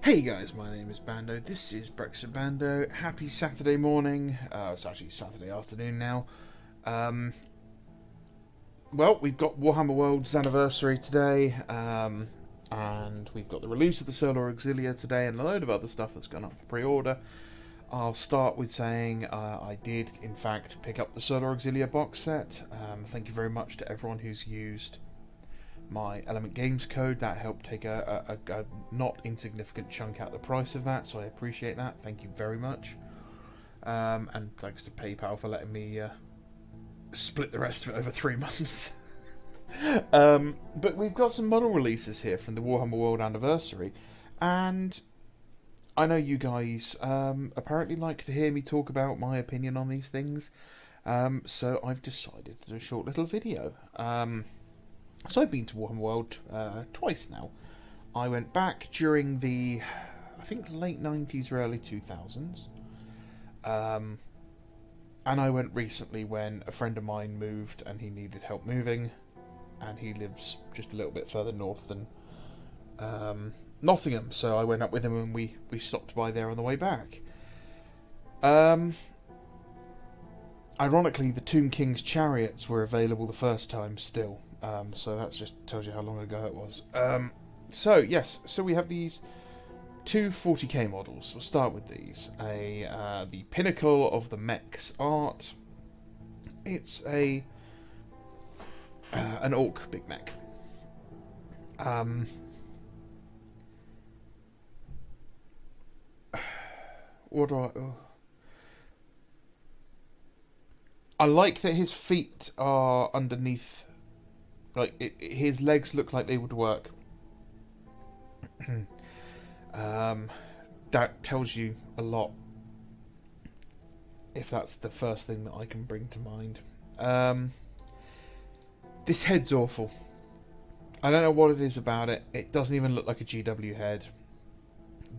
Hey guys, my name is Bando, this is Brexit Bando. Happy Saturday morning, it's actually Saturday afternoon now. Well, we've got Warhammer World's anniversary today, and we've got the release of the Solar Auxilia today and a load of other stuff that's gone up for pre-order. I'll start with saying I did in fact pick up the Solar Auxilia box set. Thank you very much to everyone who's used my Element Games code. That helped take a not insignificant chunk out of the price of that, so I appreciate that. Thank you very much. And thanks to PayPal for letting me split the rest of it over 3 months. But we've got some model releases here from the Warhammer World anniversary, and I know you guys apparently like to hear me talk about my opinion on these things, so I've decided to do a short little video. So I've been to Warhammer World twice now. I went back during the, I think, late 90s or early 2000s. And I went recently when a friend of mine moved and he needed help moving. And he lives just a little bit further north than Nottingham. So I went up with him and we stopped by there on the way back. Ironically, the Tomb King's chariots were available the first time still. So that just tells you how long ago it was. So we have these two 40k models. We'll start with these. The pinnacle of the mechs art. It's an orc big mech. What do I like that his feet are underneath. Like, his legs look like they would work. That tells you a lot, if that's the first thing that I can bring to mind. This head's awful. I don't know what it is about it. It doesn't even look like a GW head.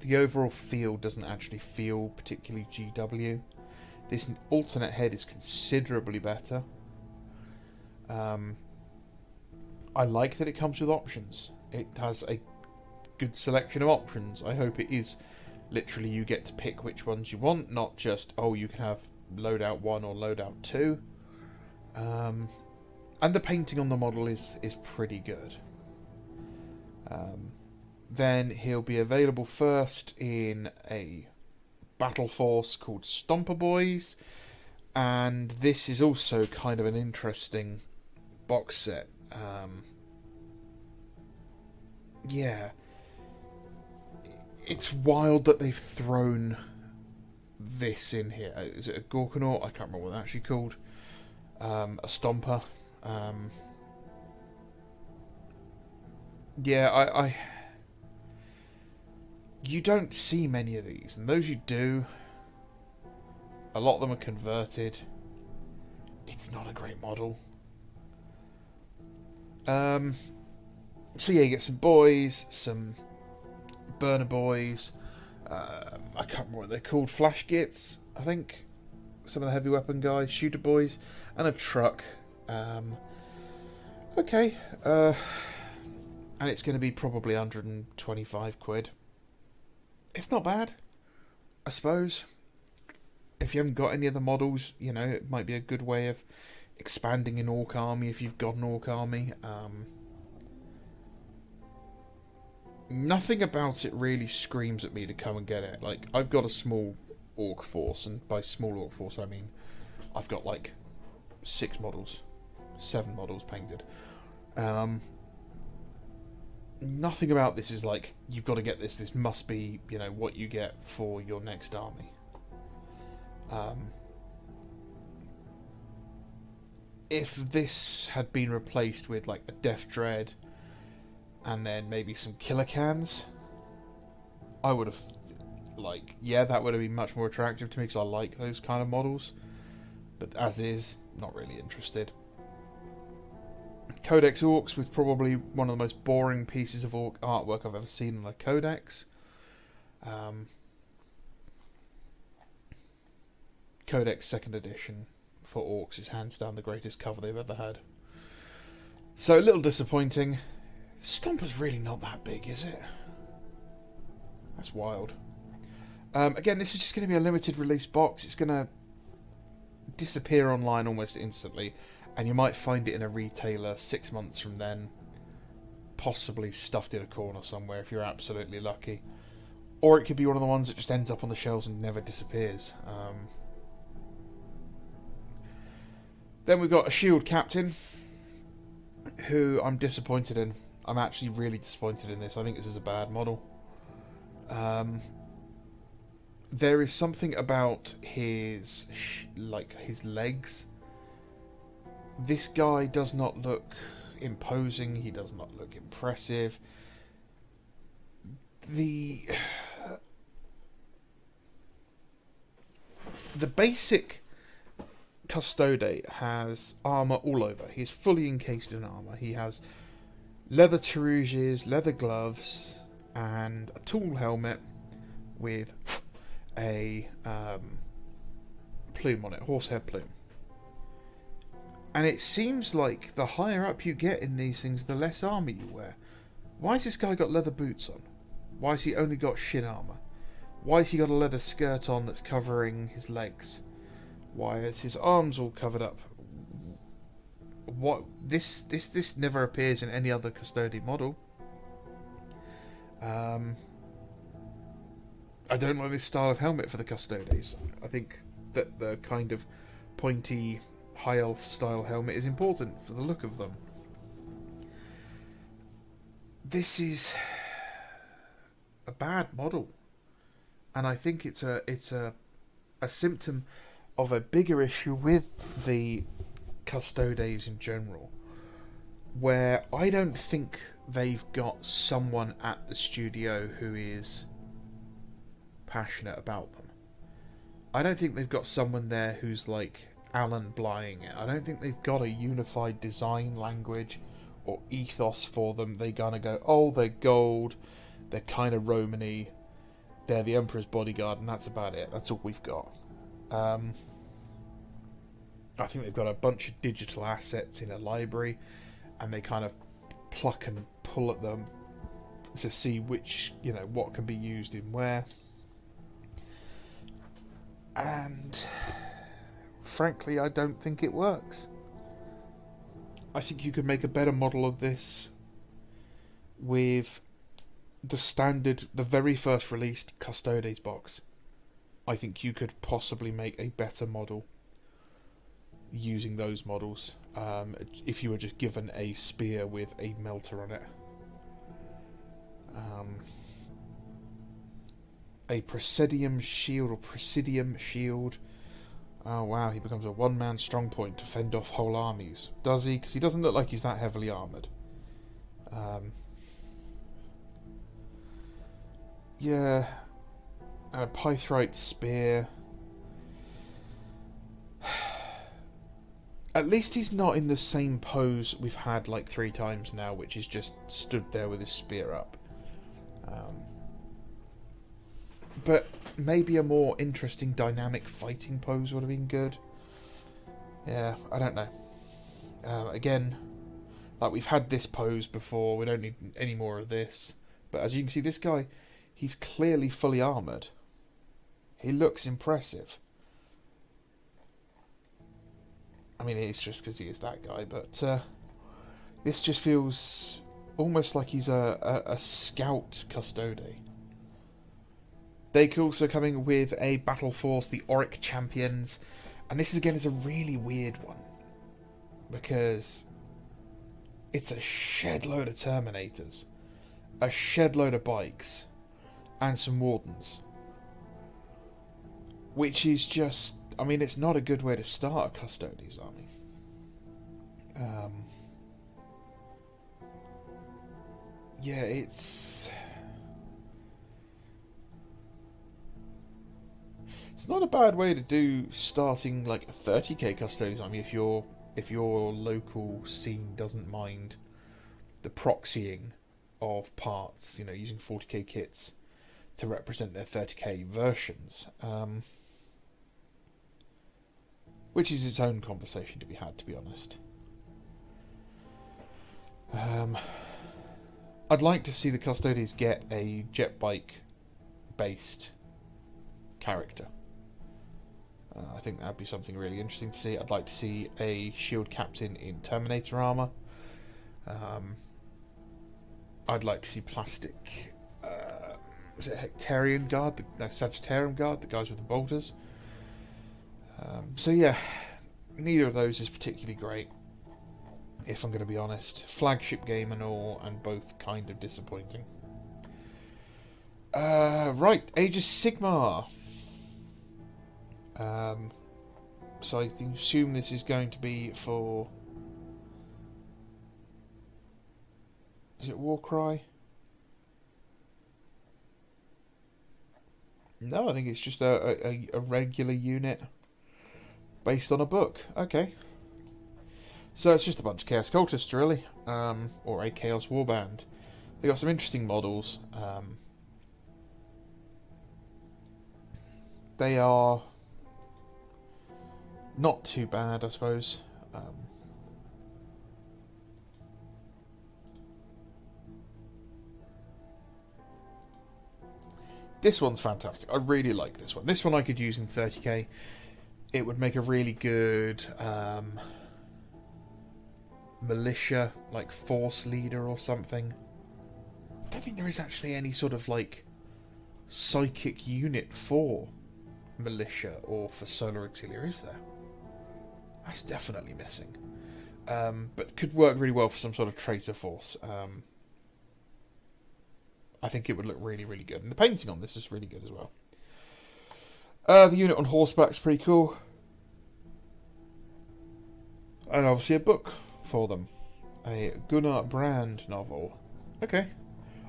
The overall feel doesn't actually feel particularly GW. This alternate head is considerably better. I like that it comes with options. It has a good selection of options. I hope it is literally you get to pick which ones you want, not just, oh, you can have loadout 1 or loadout 2. And the painting on the model is pretty good. Then he'll be available first in a battleforce called Stomper Boys, and this is also kind of an interesting box set. Yeah, it's wild that they've thrown this in here. Is it a Gorkanaut? I can't remember what they're actually called. A Stomper. Yeah, you don't see many of these, and those you do, a lot of them are converted. It's not a great model. So yeah, you get some boys, some burner boys. I can't remember what they're called. Flash gits, I think. Some of the heavy weapon guys, shooter boys, and a truck. Okay. And it's going to be probably 125 quid. It's not bad, I suppose. If you haven't got any of the models, you know, it might be a good way of expanding an orc army if you've got an orc army. Nothing about it really screams at me to come and get it. Like, I've got a small orc force, and by small orc force I mean I've got like 7 models painted. Nothing about this is like, you've got to get this. This must be, you know, what you get for your next army. If this had been replaced with like a Death Dread and then maybe some killer cans, I would have, like, yeah, that would have been much more attractive to me because I like those kind of models. But as is, not really interested. Codex Orcs with probably one of the most boring pieces of orc artwork I've ever seen on a Codex. Codex 2nd edition for Orcs is hands down the greatest cover they've ever had. So a little disappointing. Stomper's really not that big, is it? That's wild. Again, this is just going to be a limited release box. It's going to disappear online almost instantly, and you might find it in a retailer 6 months from then, possibly stuffed in a corner somewhere if you're absolutely lucky. Or it could be one of the ones that just ends up on the shelves and never disappears. Then we've got a Shield Captain, who I'm disappointed in. I'm actually really disappointed in this. I think this is a bad model. There is something about his legs. This guy does not look imposing. He does not look impressive. The basic Custode has armour all over. He's fully encased in armour. He has leather tarouges, leather gloves, and a tool helmet with a plume on it, horsehair plume. And it seems like the higher up you get in these things, the less armour you wear. Why has this guy got leather boots on? Why has he only got shin armour? Why has he got a leather skirt on that's covering his legs? Why is his arms all covered up? What this never appears in any other Custode model. I don't like this style of helmet for the Custodes. I think that the kind of pointy high elf style helmet is important for the look of them. This is a bad model, and I think it's a symptom of a bigger issue with the Custodes in general, where I don't think they've got someone at the studio who is passionate about them. I don't think they've got someone there who's like Alan Blying it. I don't think they've got a unified design language or ethos for them. They gonna go, oh, they're gold, they're kind of Romany, they're the Emperor's bodyguard, and that's about it. That's all we've got. I think they've got a bunch of digital assets in a library, and they kind of pluck and pull at them to see which, what can be used in where. And frankly, I don't think it works. I think you could make a better model of this with the very first released Custodes box. I think you could possibly make a better model using those models, if you were just given a spear with a melter on it. A Presidium shield. Oh wow, he becomes a one-man strong point to fend off whole armies. Does he? Because he doesn't look like he's that heavily armoured. Yeah. And a Pythrite spear. At least he's not in the same pose we've had like 3 times now, which is just stood there with his spear up. But maybe a more interesting dynamic fighting pose would have been good. Yeah, I don't know. Again, like we've had this pose before, we don't need any more of this. But as you can see, this guy, he's clearly fully armoured. He looks impressive. I mean, it's just because he is that guy, but this just feels almost like he's a scout Custode. They could also coming with a battleforce, the Auric Champions, and this again is a really weird one because it's a shed load of Terminators, a shed load of bikes, and some Wardens, which is just, I mean, it's not a good way to start a Custodes army. Yeah, it's not a bad way to do starting like a 30k Custodes army if your local scene doesn't mind the proxying of parts, using 40k kits to represent their 30k versions. Which is its own conversation to be had, to be honest. I'd like to see the Custodes get a jet bike based character. I think that'd be something really interesting to see. I'd like to see a shield captain in Terminator armor. I'd like to see plastic. Was it Hectarian Guard? No, Sagittarian Guard, the guys with the bolters. So yeah, neither of those is particularly great, if I'm going to be honest. Flagship game and all, and both kind of disappointing. Right, Age of Sigmar. So I assume this is going to be for... Is it Warcry? No, I think it's just a regular unit based on a book. Okay. So it's just a bunch of Chaos Cultists, really. Or a Chaos Warband. They got some interesting models. They are not too bad, I suppose. This one's fantastic. I really like this one. This one I could use in 30k. It would make a really good militia, like force leader or something. I don't think there is actually any sort of like psychic unit for militia or for Solar Auxilia, is there? That's definitely missing. But could work really well for some sort of traitor force. I think it would look really, really good. And the painting on this is really good as well. The unit on horseback's pretty cool. And obviously a book for them. A Gunnar Brand novel. Okay.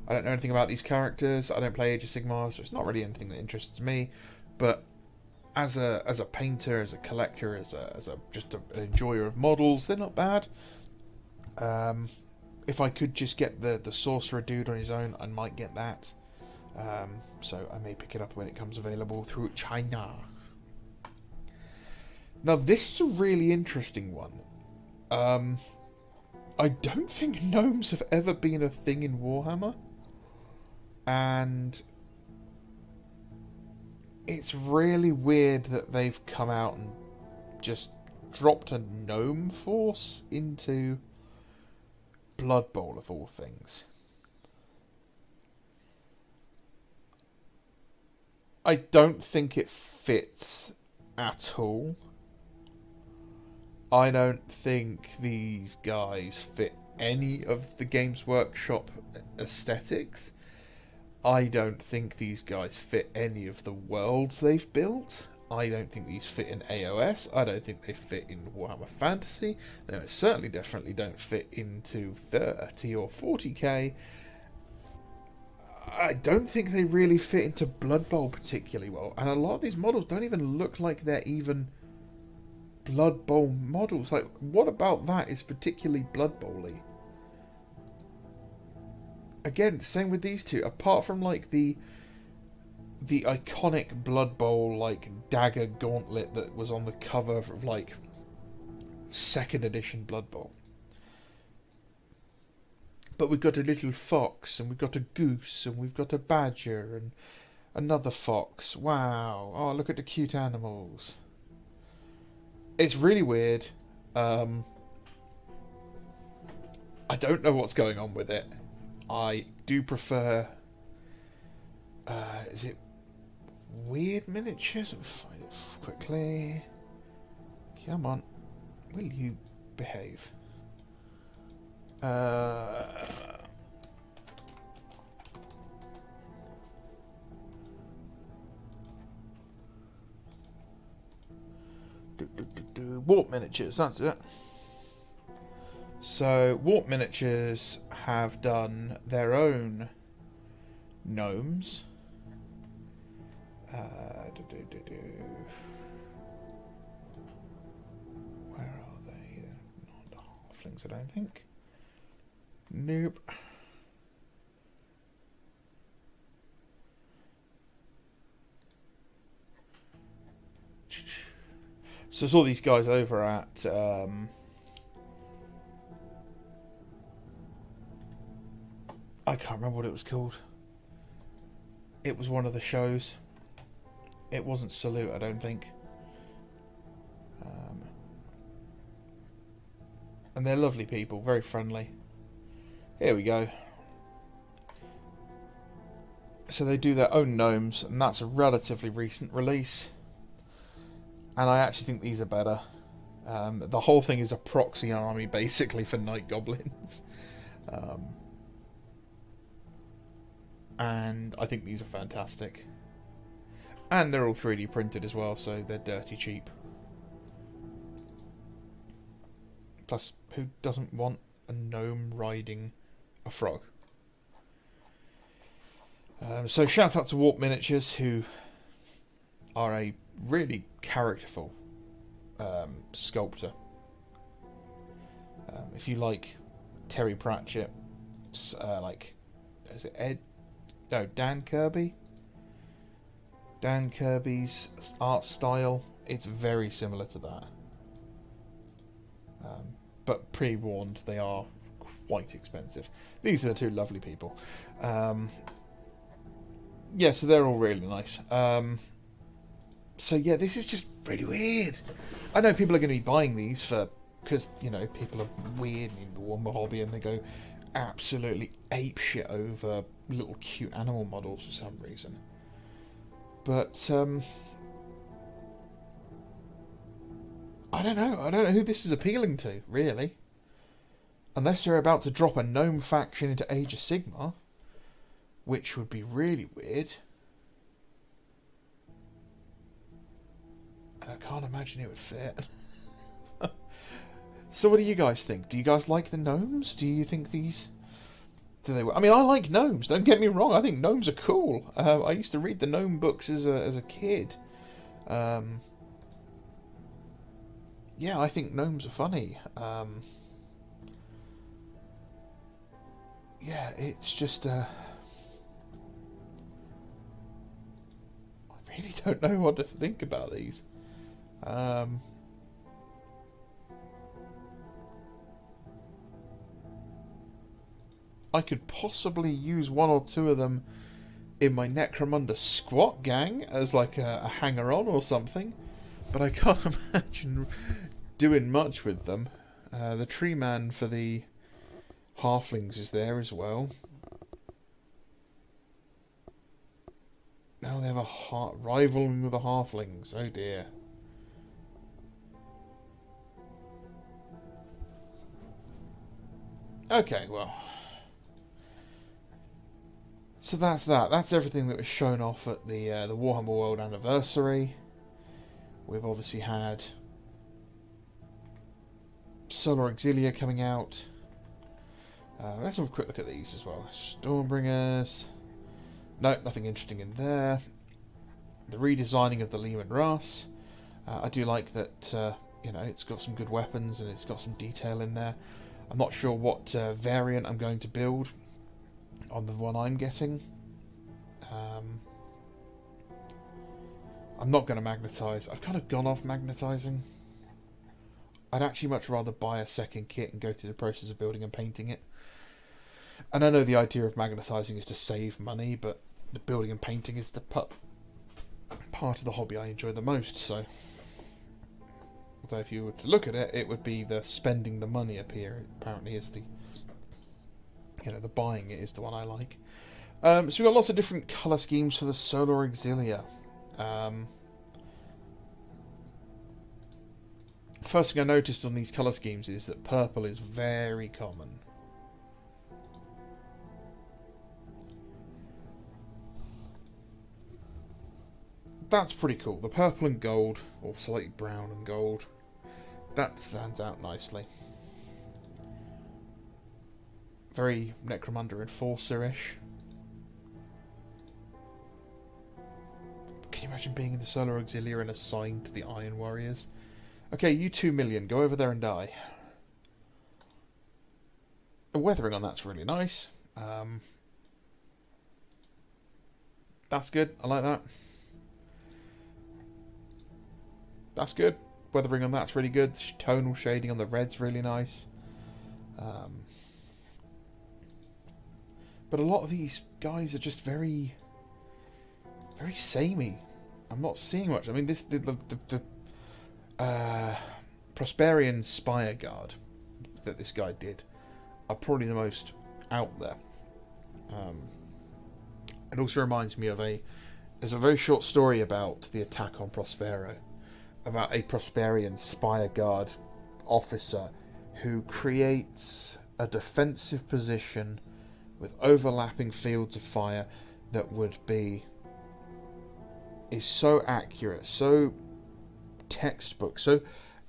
I don't know anything about these characters. I don't play Age of Sigmar, so it's not really anything that interests me. But as a painter, as a collector, as a just an enjoyer of models, they're not bad. If I could just get the sorcerer dude on his own, I might get that. So I may pick it up when it comes available through China. Now this is a really interesting one. I don't think gnomes have ever been a thing in Warhammer. And it's really weird that they've come out and just dropped a gnome force into Blood Bowl of all things. I don't think it fits at all. I don't think these guys fit any of the Games Workshop aesthetics. I don't think these guys fit any of the worlds they've built. I don't think these fit in AOS. I don't think they fit in Warhammer Fantasy. They certainly definitely don't fit into 30 or 40k. I don't think they really fit into Blood Bowl particularly well. And a lot of these models don't even look like they're even Blood Bowl models. Like, what about that is particularly Blood Bowl-y? Again, same with these two. Apart from like the iconic Blood Bowl like dagger gauntlet that was on the cover of like 2nd edition Blood Bowl. But we've got a little fox, and we've got a goose, and we've got a badger, and another fox. Wow. Oh, look at the cute animals. It's really weird. I don't know what's going on with it. I do prefer... is it Weird Miniatures? Let me find it quickly. Come on. Will you behave? Warp Miniatures, that's it. So, Warp Miniatures have done their own gnomes. Where are they? They're not halflings, I don't think. Nope. So it's all these guys over at I can't remember what it was called. it was one of the shows. It wasn't Salute, I don't think. And they're lovely people, very friendly. Here we go. So they do their own gnomes, and that's a relatively recent release. And I actually think these are better. The whole thing is a proxy army, basically, for night goblins. And I think these are fantastic. And they're all 3D printed as well, so they're dirty cheap. Plus, who doesn't want a gnome riding a frog? So shout out to Warp Miniatures, who are a really characterful sculptor. If you like Terry Pratchett, like, is it Dan Kirby? Dan Kirby's art style, it's very similar to that. But pre-warned, they are quite expensive. These are the two lovely people. Yeah, so they're all really nice. So yeah, this is just really weird. I know people are going to be buying these because, you know, people are weird in the Warhammer hobby and they go absolutely apeshit over little cute animal models for some reason. But I don't know. I don't know who this is appealing to, really. Unless they're about to drop a gnome faction into Age of Sigmar, which would be really weird. And I can't imagine it would fit. So what do you guys think? Do you guys like the gnomes? Do you think these... I mean, I like gnomes, don't get me wrong. I think gnomes are cool. I used to read the gnome books as a kid. Yeah, I think gnomes are funny. Yeah, it's just... I really don't know what to think about these. I could possibly use one or two of them in my Necromunda squat gang as like a hanger-on or something, but I can't imagine doing much with them. The tree man for the halflings is there as well. Now they have a rivaling with the halflings. Oh dear. Okay, well. So that's that. That's everything that was shown off at the Warhammer World Anniversary. We've obviously had Solar Auxilia coming out. Let's have a quick look at these as well. Stormbringers. No, nothing interesting in there. The redesigning of the Lehman Russ. I do like that, you know, it's got some good weapons and it's got some detail in there. I'm not sure what variant I'm going to build on the one I'm getting. I'm not going to magnetize. I've kind of gone off magnetizing. I'd actually much rather buy a second kit and go through the process of building and painting it. And I know the idea of magnetizing is to save money, but the building and painting is the part of the hobby I enjoy the most. So, although if you were to look at it, it would be the spending the money up here. Apparently, is the, you know, the buying it is the one I like. So we've got lots of different colour schemes for the Solar Auxilia. First thing I noticed on these colour schemes is that purple is very common. That's pretty cool. The purple and gold, or slightly brown and gold, that stands out nicely. Very Necromunda Enforcer-ish. Can you imagine being in the Solar Auxilia and assigned to the Iron Warriors? Okay, you 2 million, go over there and die. The weathering on that's really nice. That's good, I like that. That's good. Weathering on that's really good. Tonal shading on the red's really nice. But a lot of these guys are just very very samey. I'm not seeing much. I mean, the Prosperian Spire Guard that this guy did are probably the most out there. It also reminds me of there's a very short story about the attack on Prospero, about a Prosperian Spire Guard officer who creates a defensive position with overlapping fields of fire that is so accurate, so textbook, so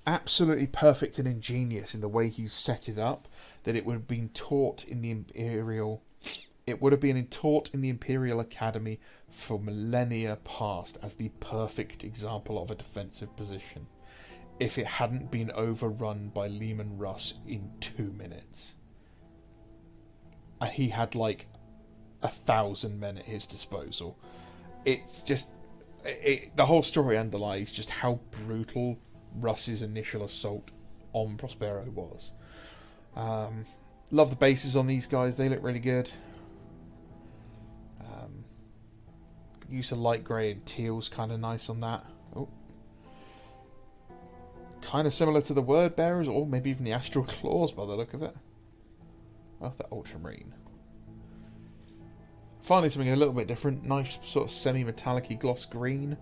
absolutely perfect and ingenious in the way he's set it up, that it would have been taught in the Imperial Academy for millennia past as the perfect example of a defensive position, if it hadn't been overrun by Lehman Russ in 2 minutes. And he had like 1,000 men at his disposal. It's just the whole story underlies just how brutal Russ's initial assault on Prospero was. Love the bases on these guys, they look really good. Use of light grey and teal's kind of nice on that. Oh. Kind of similar to the Word Bearers, or maybe even the Astral Claws by the look of it. Oh, the Ultramarine. Finally something a little bit different. Nice sort of semi-metallic-y gloss green.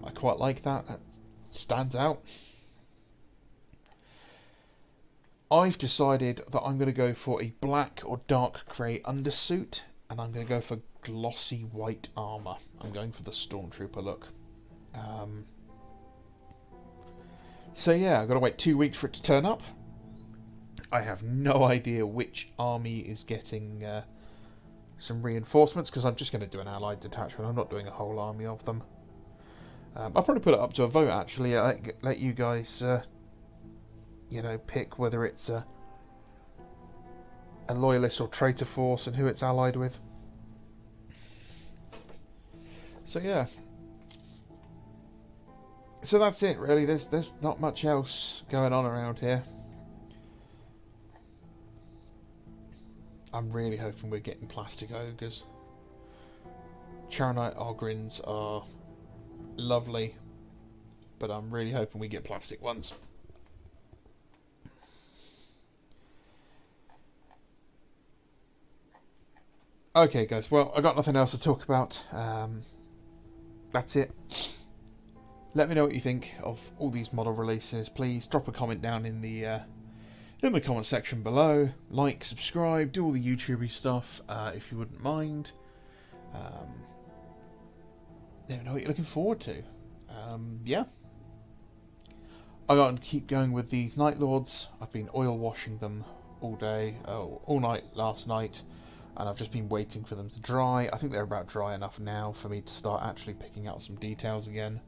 I quite like that. That stands out. I've decided that I'm going to go for a black or dark grey undersuit, and I'm going to go for glossy white armour. I'm going for the Stormtrooper look. So yeah, I've got to wait 2 weeks for it to turn up. I have no idea which army is getting some reinforcements, because I'm just going to do an allied detachment. I'm not doing a whole army of them. I'll probably put it up to a vote, actually. Let you guys pick whether it's a loyalist or traitor force and who it's allied with. So yeah. So that's it, really. There's not much else going on around here. I'm really hoping we're getting plastic ogres. Charonite Ogrins are lovely, but I'm really hoping we get plastic ones. Okay, guys. Well, I got nothing else to talk about. That's it. Let me know what you think of all these model releases. Please drop a comment down in the comment section below. Like, subscribe, do all the YouTubey stuff if you wouldn't mind. Let me know what you're looking forward to. Yeah. I got to keep going with these Night Lords. I've been oil washing them all day, all night last night, and I've just been waiting for them to dry. I think they're about dry enough now for me to start actually picking out some details again.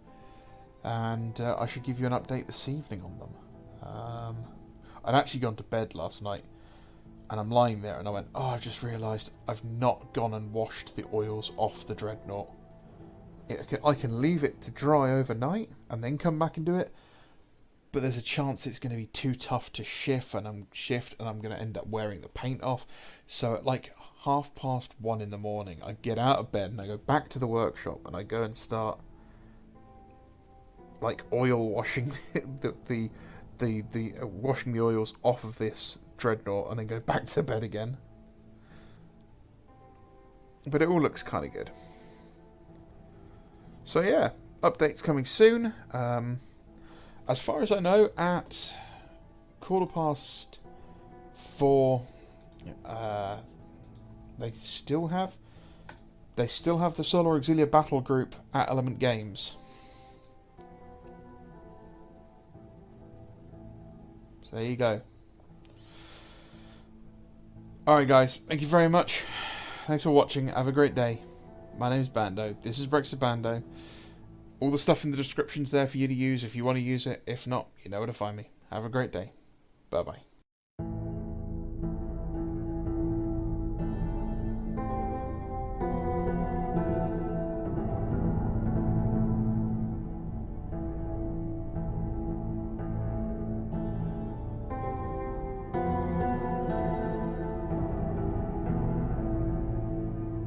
And I should give you an update this evening on them. I'd actually gone to bed last night, and I'm lying there, and I went, oh, I just realised I've not gone and washed the oils off the Dreadnought. I can leave it to dry overnight, and then come back and do it, but there's a chance it's going to be too tough to shift, and I'm going to end up wearing the paint off. So at like 1:30 in the morning, I get out of bed, and I go back to the workshop, and I go and start like oil washing the washing the oils off of this Dreadnought, and then go back to bed again. But it all looks kind of good. So yeah, updates coming soon. As far as I know, at 4:15, they still have the Solar Auxilia battle group at Element Games. So there you go. Alright guys, thank you very much. Thanks for watching. Have a great day. My name is Bando. This is Brexit Bando. All the stuff in the description's there for you to use if you want to use it. If not, you know where to find me. Have a great day. Bye bye.